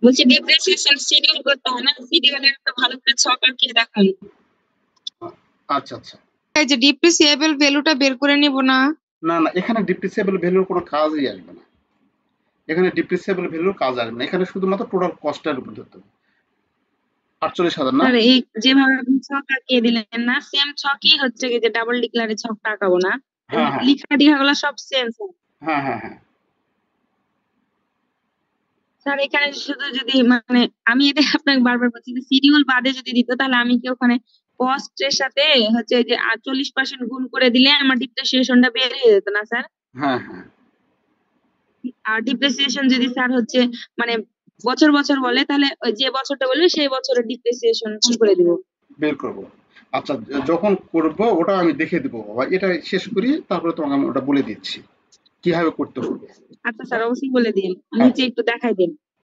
বলছি depreciation schedule করতে হয় না, শিডিউলের একটা ভালো করে ছক আঁকিয়ে দেখান। আচ্ছা আচ্ছা, এই যে ডিপ্রিসিয়েবল ভ্যালুটা বের করে নিব না? না না, এখানে ডিপ্রিসিয়েবল ভ্যালুর কোনো কাজই আসবে না। এখানে ডিপ্রিসিয়েবল ভ্যালুর কাজ আসবে না, এখানে শুধুমাত্র টোটাল কস্টের উপর ধরতে হবে। 48,000 না? স্যার এই যেভাবে আপনি ছক আঁকিয়ে দিলেন না, সেম ছকই হচ্ছে কি যে ডাবল ডিক্লারে ছকটা আঁকাবো না, হ্যাঁ হ্যাঁ লিখা টিখাগুলো সব সেম। হ্যাঁ হ্যাঁ হ্যাঁ, স্যার এখানে শুধু যদি মানে আমি এটা আপনাকে বারবার বলছি যে শিডিউল বাদে যদি দিত তাহলে আমি কি ওখানে কস্টের সাথে হচ্ছে যে 40% গুণ করে দিলে আমার ডিপ্রিসিয়েশনটা বের হয়ে যেত না স্যার? হ্যাঁ হ্যাঁ, আর ডিপ্রিসিয়েশন যদি স্যার হচ্ছে মানে বছর বছর বলে তাহলে ওই যে বছরটা বলবে সেই বছরের ডিপ্রিসিয়েশন কি করে দিব? বের করব। আচ্ছা, যখন করব ওটা আমি দেখে দিব বাবা, এটা শেষ করি তারপরে তোমাকে আমি ওটা বলে দিচ্ছি কিভাবে করতে হবে। আচ্ছা স্যার অবশ্যই বলে দিন, আচ্ছা নিচে একটু দেখাই দিন।